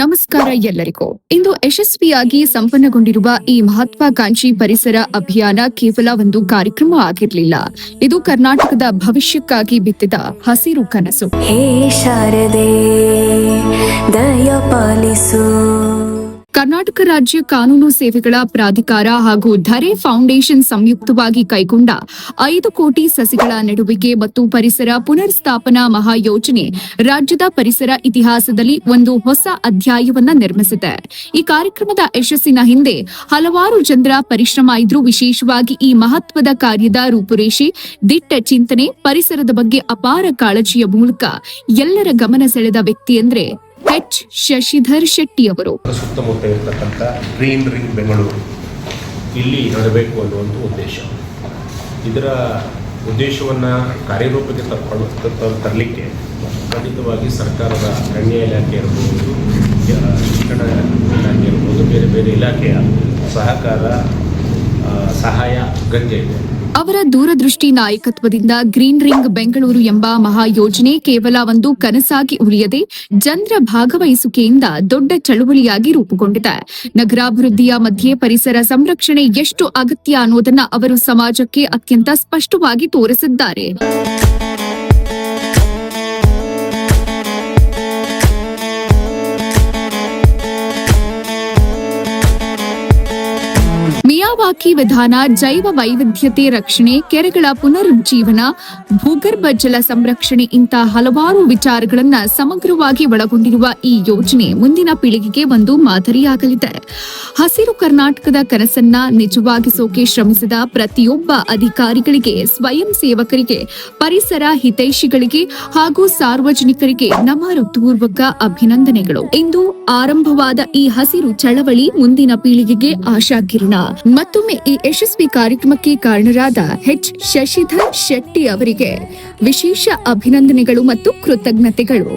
ನಮಸ್ಕಾರ ಎಲ್ಲರಿಗೂ. ಇಂದು ಯಶಸ್ವಿಯಾಗಿ ಸಂಪನ್ನಗೊಂಡಿರುವ ಈ ಮಹತ್ವಾಕಾಂಕ್ಷಿ ಪರಿಸರ ಅಭಿಯಾನ ಕೇವಲ ಒಂದು ಕಾರ್ಯಕ್ರಮ ಆಗಿರಲಿಲ್ಲ. ಇದು ಕರ್ನಾಟಕದ ಭವಿಷ್ಯಕ್ಕಾಗಿ ಬಿತ್ತಿದ ಹಸಿರು ಕನಸು. ಹೇ ಶಾರದೆ ದಯ ಪಾಲಿಸು. ಕರ್ನಾಟಕ ರಾಜ್ಯ ಕಾನೂನು ಸೇವೆಗಳ ಪ್ರಾಧಿಕಾರ ಹಾಗೂ ಧರೆ ಫೌಂಡೇಶನ್ ಸಂಯುಕ್ತವಾಗಿ ಕೈಗೊಂಡ 5 ಕೋಟಿ ಸಸಿಗಳ ನೆಡುವಿಕೆ ಮತ್ತು ಪರಿಸರ ಪುನರ್ ಸ್ಥಾಪನಾ ಮಹಾಯೋಜನೆ ರಾಜ್ಯದ ಪರಿಸರ ಇತಿಹಾಸದಲ್ಲಿ ಒಂದು ಹೊಸ ಅಧ್ಯಾಯವನ್ನ ನಿರ್ಮಿಸಿದೆ. ಈ ಕಾರ್ಯಕ್ರಮದ ಯಶಸ್ಸಿನ ಹಿಂದೆ ಹಲವಾರು ಜನರ ಪರಿಶ್ರಮ ಇದ್ರೂ ವಿಶೇಷವಾಗಿ ಈ ಮಹತ್ವದ ಕಾರ್ಯದ ರೂಪುರೇಷೆ, ದಿಟ್ಟ ಚಿಂತನೆ, ಪರಿಸರದ ಬಗ್ಗೆ ಅಪಾರ ಕಾಳಜಿಯ ಮೂಲಕ ಎಲ್ಲರ ಗಮನ ಸೆಳೆದ ವ್ಯಕ್ತಿ ಅಂದ್ರೆ ಎಚ್ ಶಶಿಧರ್ ಶೆಟ್ಟಿ ಅವರು. ಸುತ್ತಮುತ್ತ ಇರತಕ್ಕಂಥ ಗ್ರೀನ್ ರಿಂಗ್ ಬೆಂಗಳೂರು ಇಲ್ಲಿ ನಡೆಯಬೇಕು ಅನ್ನುವಂಥ ಉದ್ದೇಶ. ಇದರ ಉದ್ದೇಶವನ್ನು ಕಾರ್ಯರೂಪಕ್ಕೆ ತರಲಿಕ್ಕೆ ಖಂಡಿತವಾಗಿ ಸರ್ಕಾರದ ಅರಣ್ಯ ಇಲಾಖೆ ಇರ್ಬೋದು, ಶಿಕ್ಷಣ ಇಲಾಖೆ ಇರ್ಬೋದು, ಬೇರೆ ಬೇರೆ ಇಲಾಖೆಯ ಸಹಕಾರ ಸಹಾಯ ಅಗತ್ಯ ಇದೆ. ಅವರ ದೂರದೃಷ್ಟಿ ನಾಯಕತ್ವದಿಂದ ಗ್ರೀನ್ ರಿಂಗ್ ಬೆಂಗಳೂರು ಎಂಬ ಮಹಾಯೋಜನೆ ಕೇವಲ ಒಂದು ಕನಸಾಗಿ ಉಳಿಯದೆ ಜನರ ಭಾಗವಹಿಸುವಿಕೆಯಿಂದ ದೊಡ್ಡ ಚಳುವಳಿಯಾಗಿ ರೂಪುಗೊಂಡಿದೆ. ನಗರಾಭಿವೃದ್ಧಿಯ ಮಧ್ಯೆ ಪರಿಸರ ಸಂರಕ್ಷಣೆ ಎಷ್ಟು ಅಗತ್ಯ ಅನ್ನೋದನ್ನ ಅವರು ಸಮಾಜಕ್ಕೆ ಅತ್ಯಂತ ಸ್ಪಷ್ಟವಾಗಿ ತೋರಿಸಿದ್ದಾರೆ. ಮಿಯಾವಾಕಿ ವಿಧಾನ, ಜೈವ ವೈವಿಧ್ಯತೆ ರಕ್ಷಣೆ, ಕೆರೆಗಳ ಪುನರುಜ್ಜೀವನ, ಭೂಗರ್ಭ ಜಲ ಸಂರಕ್ಷಣೆ ಇಂಥ ಹಲವಾರು ವಿಚಾರಗಳನ್ನ ಸಮಗ್ರವಾಗಿ ಒಳಗೊಂಡಿರುವ ಈ ಯೋಜನೆ ಮುಂದಿನ ಪೀಳಿಗೆಗೆ ಒಂದು ಮಾದರಿಯಾಗಲಿದೆ. ಹಸಿರು ಕರ್ನಾಟಕದ ಕನಸನ್ನ ನಿಜವಾಗಿಸೋಕೆ ಶ್ರಮಿಸಿದ ಪ್ರತಿಯೊಬ್ಬ ಅಧಿಕಾರಿಗಳಿಗೆ, ಸ್ವಯಂ ಸೇವಕರಿಗೆ, ಪರಿಸರ ಹಿತೈಷಿಗಳಿಗೆ ಹಾಗೂ ಸಾರ್ವಜನಿಕರಿಗೆ ನಮ್ಮ ಹೃತ್ಪೂರ್ವಕ ಅಭಿನಂದನೆಗಳು. ಇಂದು ಆರಂಭವಾದ ಈ ಹಸಿರು ಚಳವಳಿ ಮುಂದಿನ ಪೀಳಿಗೆಗೆ ಆಶಾಕಿರಣ. ಮತ್ತೊಮ್ಮೆ ಈ ಯಶಸ್ವಿ ಕಾರ್ಯಕ್ರಮಕ್ಕೆ ಕಾರಣರಾದ ಎಚ್ ಶಶಿಧರ್ ಶೆಟ್ಟಿ ಅವರಿಗೆ ವಿಶೇಷ ಅಭಿನಂದನೆಗಳು ಮತ್ತು ಕೃತಜ್ಞತೆಗಳು.